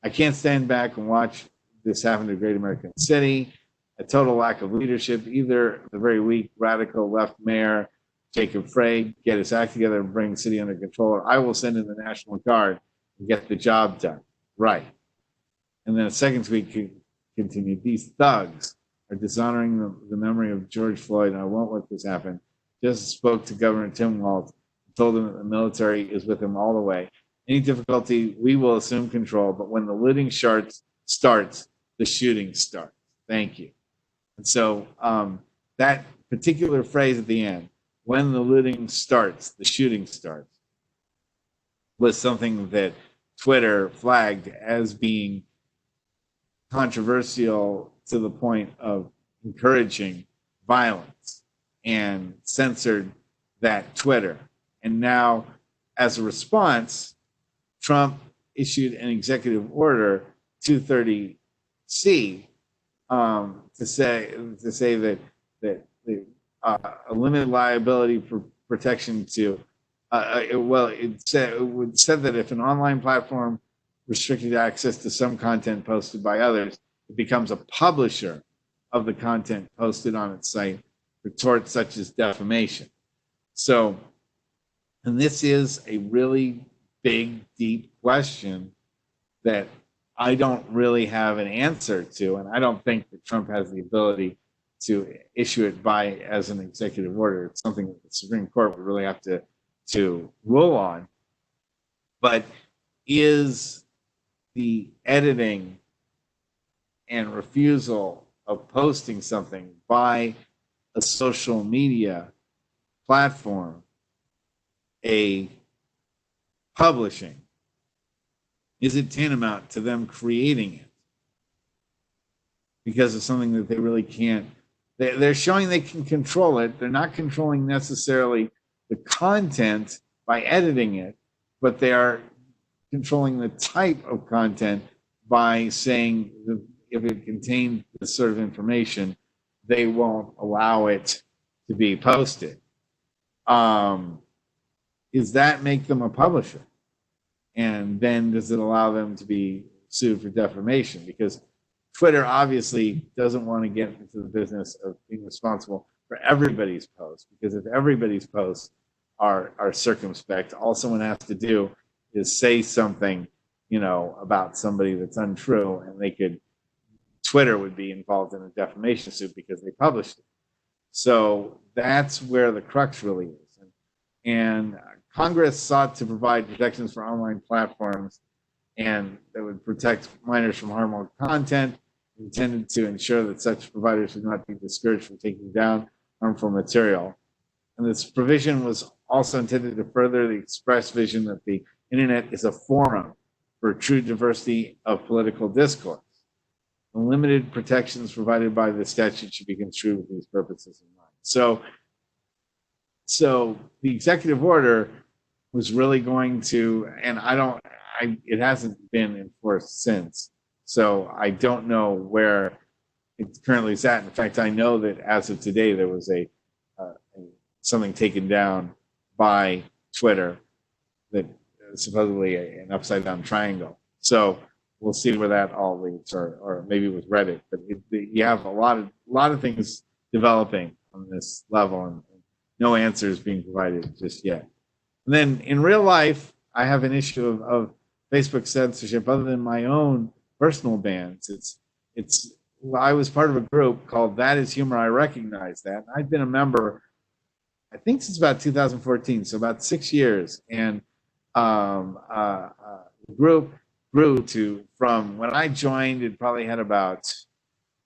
I can't stand back and watch this happen to a great American city. A total lack of leadership. Either the very weak radical left mayor Jacob Frey get his act together and bring the city under control, or I will send in the National Guard and get the job done. Right. And then a second tweet continued: these thugs are dishonoring the memory of George Floyd, and I won't let this happen. Just spoke to Governor Tim Walz, told him that the military is with him all the way. Any difficulty, we will assume control, but when the looting starts, the shooting starts. Thank you. And so that particular phrase at the end, when the looting starts, the shooting starts, was something that Twitter flagged as being controversial to the point of encouraging violence, and censored that Twitter. And now, as a response, Trump issued an executive order 230C to say that the a limited liability for protection to it said that if an online platform restricted access to some content posted by others, it becomes a publisher of the content posted on its site for torts such as defamation. So, and this is a really big, deep question that I don't really have an answer to, and I don't think that Trump has the ability to issue it as an executive order. It's something that the Supreme Court would really have to rule on. But is the editing and refusal of posting something by a social media platform a publishing? Is it tantamount to them creating it because of something that they really can't? They're showing they can control it. They're not controlling necessarily the content by editing it, but they are controlling the type of content by saying that if it contains this sort of information, they won't allow it to be posted. Does that make them a publisher? And then does it allow them to be sued for defamation? Because Twitter obviously doesn't want to get into the business of being responsible for everybody's posts, because if everybody's posts are circumspect, all someone has to do is say something, about somebody that's untrue, and Twitter would be involved in a defamation suit because they published it. So that's where the crux really is. And Congress sought to provide protections for online platforms and that would protect minors from harmful content, intended to ensure that such providers would not be discouraged from taking down harmful material. And this provision was also intended to further the express vision that the internet is a forum for true diversity of political discourse. The limited protections provided by the statute should be construed with these purposes in mind. So the executive order was really going to, and it hasn't been enforced since. So I don't know where it currently is at. In fact, I know that as of today, there was something taken down by Twitter that supposedly an upside down triangle. So we'll see where that all leads, or maybe with Reddit. But you have a lot of things developing on this level, and no answers being provided just yet. And then in real life, I have an issue of Facebook censorship other than my own personal bans. It's I was part of a group called That Is Humor. I Recognize That. I've been a member, I think, since about 2014, so about 6 years. And the group grew to, from when I joined, it probably had about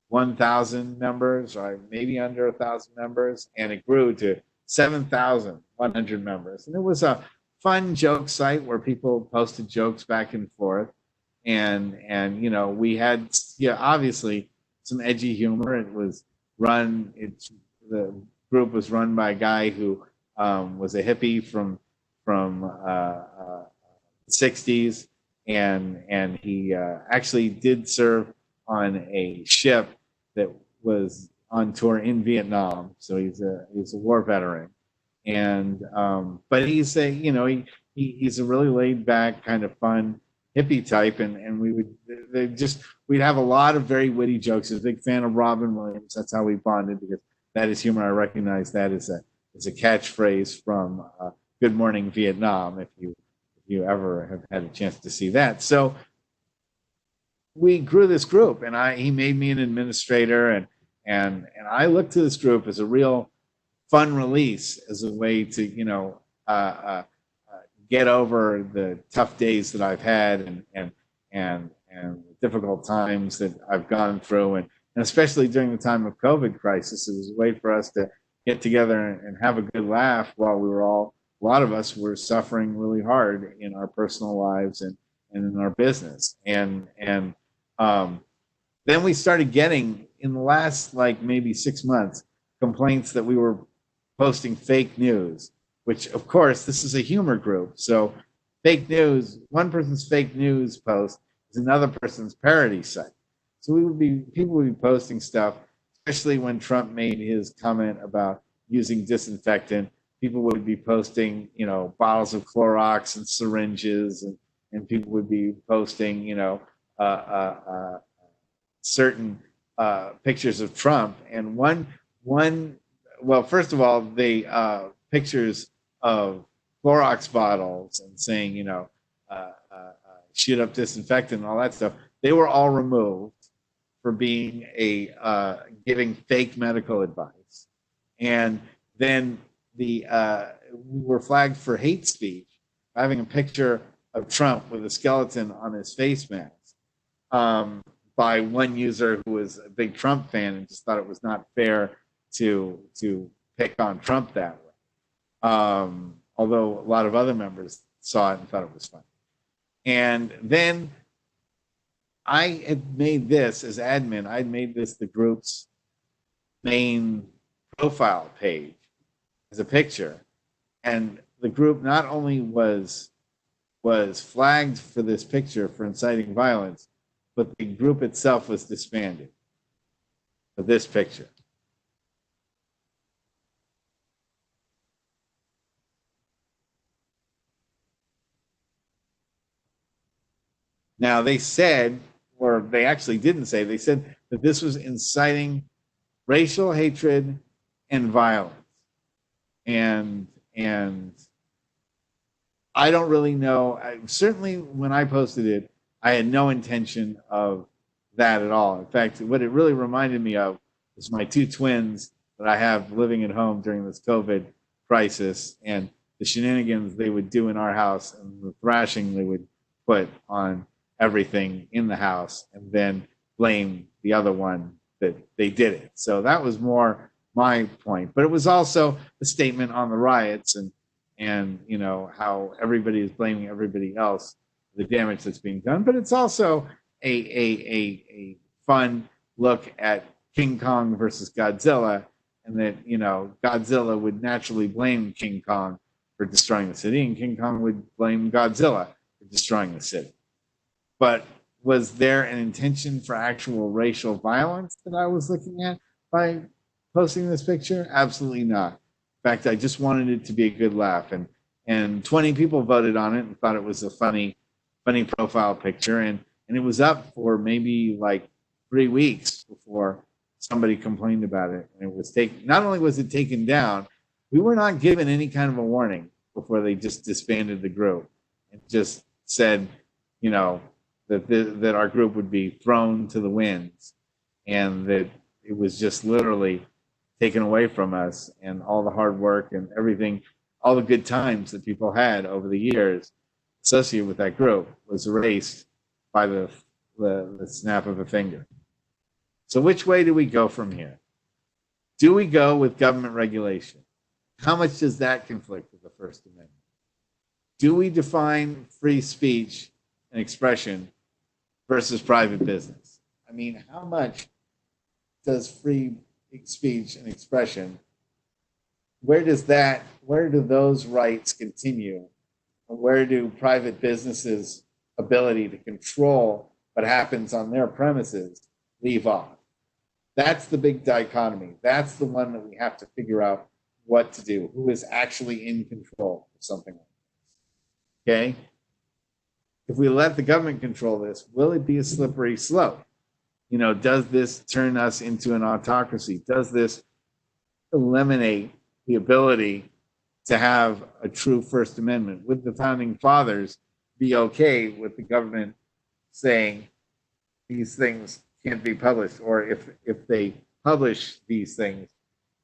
1,000 members, or maybe under 1,000 members, and it grew to 7,100 members. And it was a fun joke site where people posted jokes back and forth, and you know, we had, yeah, obviously some edgy humor. It was run. The group was run by a guy who was a hippie from the 60s, and he actually did serve on a ship that was on tour in Vietnam. So he's a war veteran, and but he's a, you know, he's a really laid back, kind of fun hippie type, and we'd have a lot of very witty jokes. He's a big fan of Robin Williams. That's how we bonded, because That Is Humor. I Recognize That is a catchphrase from Good Morning Vietnam, if you ever have had a chance to see that. So we grew this group, and he made me an administrator, and I looked to this group as a real fun release, as a way to, you know, get over the tough days that I've had, and difficult times that I've gone through, and especially during the time of COVID crisis. It was a way for us to get together and have a good laugh while a lot of us were suffering really hard in our personal lives and in our business. And then we started getting, in the last, like, maybe 6 months, complaints that we were posting fake news, which, of course, this is a humor group. So fake news, one person's fake news post is another person's parody site. So people would be posting stuff, especially when Trump made his comment about using disinfectant. People would be posting, you know, bottles of Clorox and syringes, and people would be posting, you know, certain pictures of Trump. And well, first of all, they pictures of Clorox bottles and saying, you know, shoot up disinfectant and all that stuff. They were all removed for being giving fake medical advice. And then we were flagged for hate speech, having a picture of Trump with a skeleton on his face mask, by one user who was a big Trump fan and just thought it was not fair to pick on Trump that way. Although a lot of other members saw it and thought it was funny. And then I had made this, as admin, I'd made this the group's main profile page as a picture. And the group not only was flagged for this picture for inciting violence, but the group itself was disbanded for this picture. Now, they said, or they actually didn't say, they said that this was inciting racial hatred and violence. And I don't really know. Certainly when I posted it, I had no intention of that at all. In fact, what it really reminded me of is my two twins that I have living at home during this COVID crisis, and the shenanigans they would do in our house, and the thrashing they would put on everything in the house, and then blame the other one that they did it. So that was more my point. But it was also a statement on the riots, and you know, how everybody is blaming everybody else for the damage that's being done. But it's also a fun look at King Kong versus Godzilla, and that, you know, Godzilla would naturally blame King Kong for destroying the city, and King Kong would blame Godzilla for destroying the city. But was there an intention for actual racial violence that I was looking at by posting this picture? Absolutely not. In fact, I just wanted it to be a good laugh, and 20 people voted on it and thought it was a funny profile picture, And it was up for maybe like 3 weeks before somebody complained about it. And it was taken, not only was it taken down, we were not given any kind of a warning before they just disbanded the group and just said, you know, that our group would be thrown to the winds, and that it was just literally taken away from us, and all the hard work and everything, all the good times that people had over the years associated with that group was erased by the snap of a finger. So which way do we go from here? Do we go with government regulation? How much does that conflict with the First Amendment? Do we define free speech and expression versus private business? I mean, how much does free speech and expression, where do those rights continue? And where do private businesses' ability to control what happens on their premises leave off? That's the big dichotomy. That's the one that we have to figure out what to do. Who is actually in control of something like this? Okay? If we let the government control this, will it be a slippery slope? You know, does this turn us into an autocracy? Does this eliminate the ability to have a true First Amendment? Would the founding fathers be okay with the government saying these things can't be published, or if they publish these things,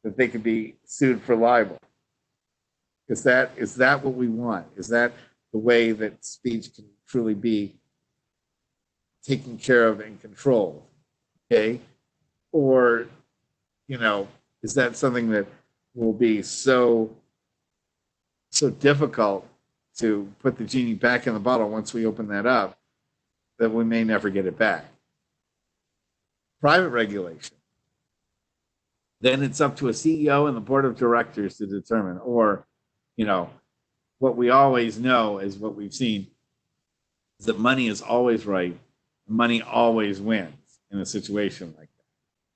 that they could be sued for libel? Is that what we want? Is that the way that speech can truly be taken care of and controlled? Okay, or is that something that will be so difficult to put the genie back in the bottle once we open that up that we may never get it back? Private regulation, then it's up to a CEO and the board of directors to determine. Or, what we always know is what we've seen is that money is always right. Money always wins in a situation like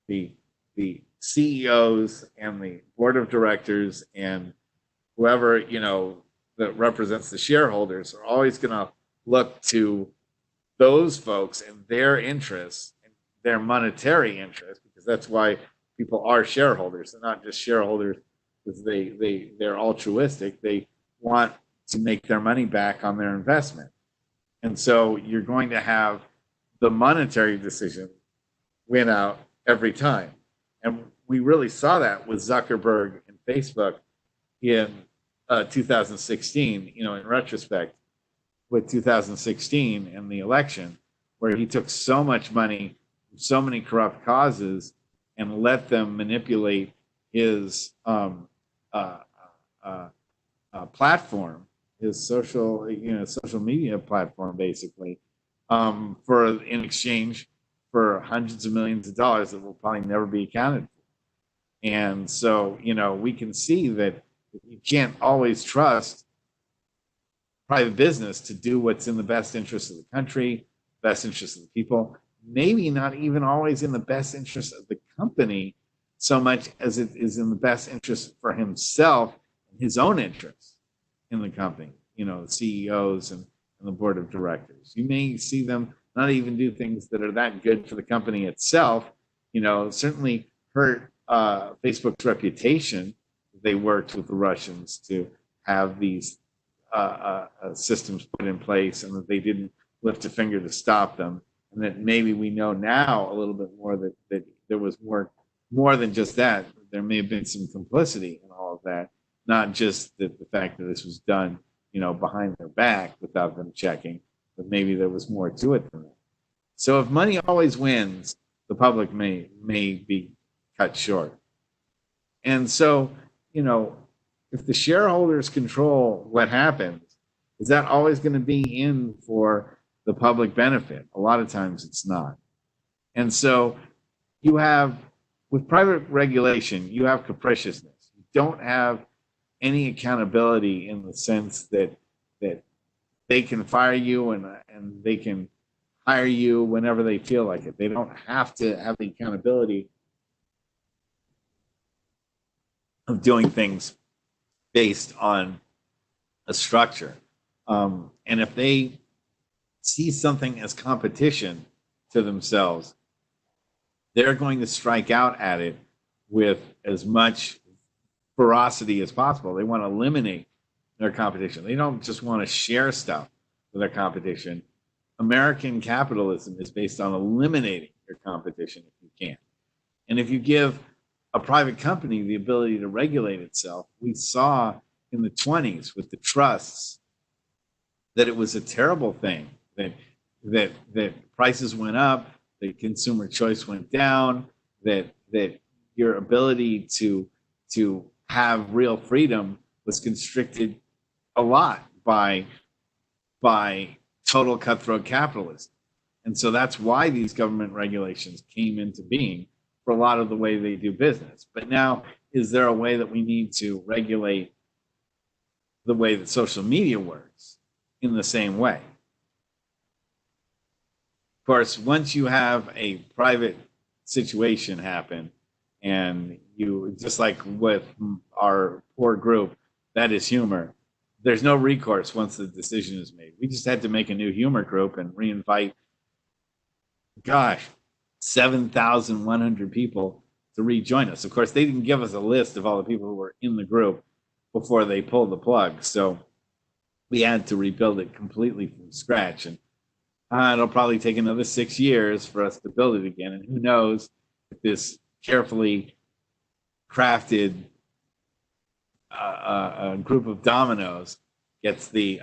that. The CEOs and the board of directors and whoever, that represents the shareholders are always going to look to those folks and their interests and their monetary interests, because that's why people are shareholders. They're not just shareholders because they're altruistic. They want to make their money back on their investment. And so you're going to have the monetary decision win out every time. And we really saw that with Zuckerberg and Facebook in 2016, in retrospect, with 2016 and the election, where he took so much money from so many corrupt causes and let them manipulate his platform, his social media platform, basically, in exchange for hundreds of millions of dollars that will probably never be accounted for. And so, we can see that you can't always trust private business to do what's in the best interest of the country, best interest of the people, maybe not even always in the best interest of the company so much as it is in the best interest for himself and his own interests in the company, the CEOs and the board of directors. You may see them not even do things that are that good for the company itself, certainly hurt Facebook's reputation. They worked with the Russians to have these systems put in place, and that they didn't lift a finger to stop them. And that maybe we know now a little bit more that there was more than just that. There may have been some complicity in all of that, not just the fact that this was done, behind their back without them checking, but maybe there was more to it than that. So if money always wins, the public may be cut short. And so, if the shareholders control what happens, is that always going to be in for the public benefit? A lot of times it's not. And so you have, with private regulation, you have capriciousness. You don't have any accountability in the sense that they can fire you and they can hire you whenever they feel like it. They don't have to have the accountability of doing things based on a structure. And if they see something as competition to themselves, they're going to strike out at it with as much ferocity as possible. They want to eliminate their competition. They don't just want to share stuff with their competition. American capitalism is based on eliminating your competition if you can. And if you give a private company the ability to regulate itself, we saw in the 20s with the trusts that it was a terrible thing, that prices went up, that consumer choice went down, that your ability to have real freedom was constricted a lot by total cutthroat capitalism. And so that's why these government regulations came into being for a lot of the way they do business. But now, is there a way that we need to regulate the way that social media works in the same way? Of course, once you have a private situation happen, and you, just like with our poor group, that is humor, there's no recourse once the decision is made. We just had to make a new humor group and reinvite, gosh, 7,100 people to rejoin us. Of course, they didn't give us a list of all the people who were in the group before they pulled the plug. So we had to rebuild it completely from scratch. And it'll probably take another 6 years for us to build it again. And who knows if this carefully crafted group of dominoes gets the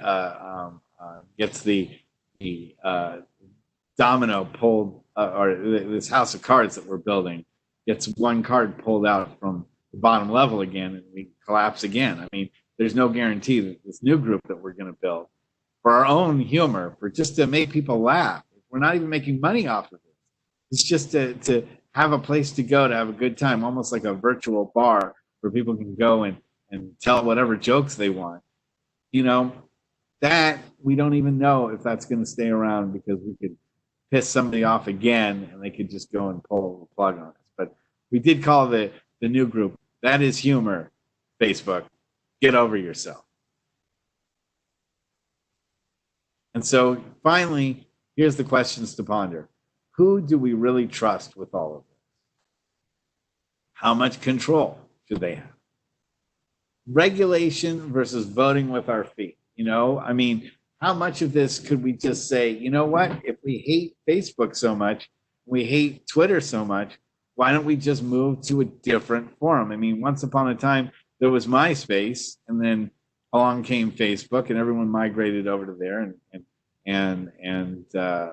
domino pulled, or this house of cards that we're building gets one card pulled out from the bottom level again, and we collapse again. I mean, there's no guarantee that this new group that we're going to build, for our own humor, for just to make people laugh, we're not even making money off of it. It's just to have a place to go to have a good time, almost like a virtual bar where people can go and tell whatever jokes they want. You know, that we don't even know if that's going to stay around, because we could piss somebody off again and they could just go and pull the plug on us. But we did call the new group, That Is Humor, Facebook. Get over yourself. And so finally, here's the questions to ponder. Who do we really trust with all of this? How much control should they have? Regulation versus voting with our feet. You know, I mean, how much of this could we just say, you know what, if we hate Facebook so much, we hate Twitter so much, why don't we just move to a different forum? I mean, once upon a time, there was MySpace, and then along came Facebook, and everyone migrated over to there, and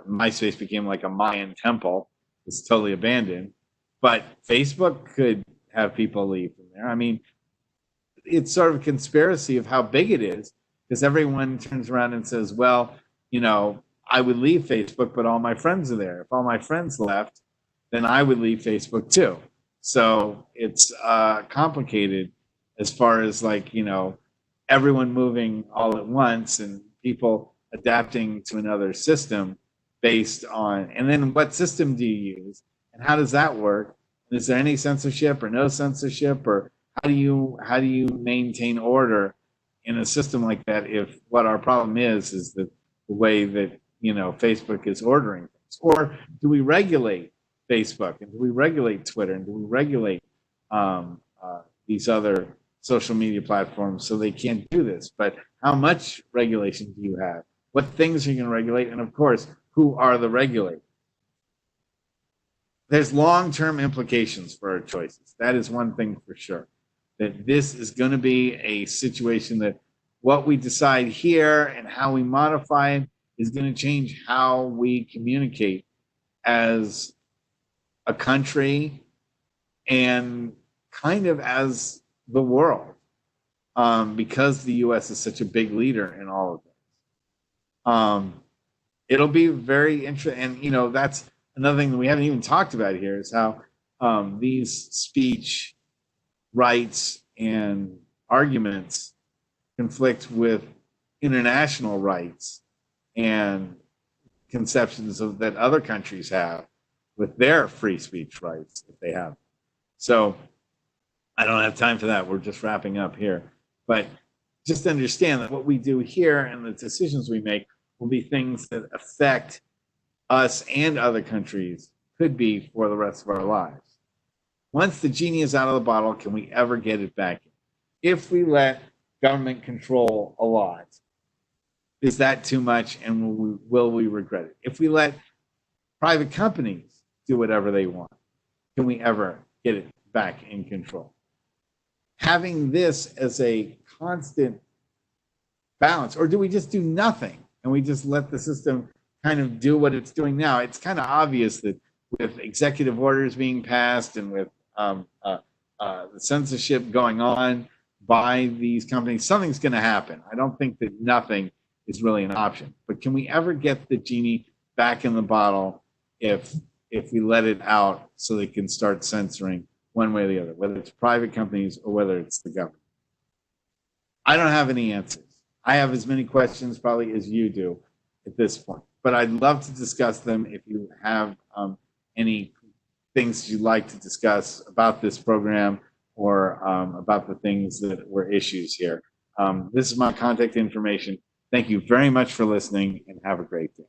MySpace became like a Mayan temple. It's totally abandoned. But Facebook could have people leave from there. I mean, it's sort of a conspiracy of how big it is, because everyone turns around and says, well, you know, I would leave Facebook, but all my friends are there. If all my friends left, then I would leave Facebook too. So it's complicated as far as, like, you know, everyone moving all at once and people adapting to another system based on, and then what system do you use and how does that work? And is there any censorship or no censorship, or how do you maintain order in a system like that if what our problem is the way that, you know, Facebook is ordering things? Or do we regulate Facebook, and do we regulate Twitter, and do we regulate these other social media platforms so they can't do this? But how much regulation do you have? What things are you going to regulate? And of course, who are the regulators? There's long-term implications for our choices. That is one thing for sure. That this is going to be a situation that what we decide here and how we modify it is going to change how we communicate as a country and kind of as the world, because the U.S. is such a big leader in all of this. It'll be very interesting. And, you know, that's another thing that we haven't even talked about here, is how these speech rights and arguments conflict with international rights and conceptions of that other countries have with their free speech rights, if they have. So I don't have time for that. We're just wrapping up here. But just understand that what we do here and the decisions we make will be things that affect us and other countries, could be for the rest of our lives. Once the genie is out of the bottle, can we ever get it back in? If we let government control a lot, is that too much, and will we regret it? If we let private companies do whatever they want, can we ever get it back in control? Having this as a constant balance, or do we just do nothing and we just let the system kind of do what it's doing now? It's kind of obvious that with executive orders being passed and with the censorship going on by these companies, something's going to happen. I don't think that nothing is really an option. But can we ever get the genie back in the bottle if we let it out so they can start censoring one way or the other, whether it's private companies or whether it's the government? I don't have any answers. I have as many questions probably as you do at this point, but I'd love to discuss them if you have any things you'd like to discuss about this program or about the things that were issues here. This is my contact information. Thank you very much for listening, and have a great day.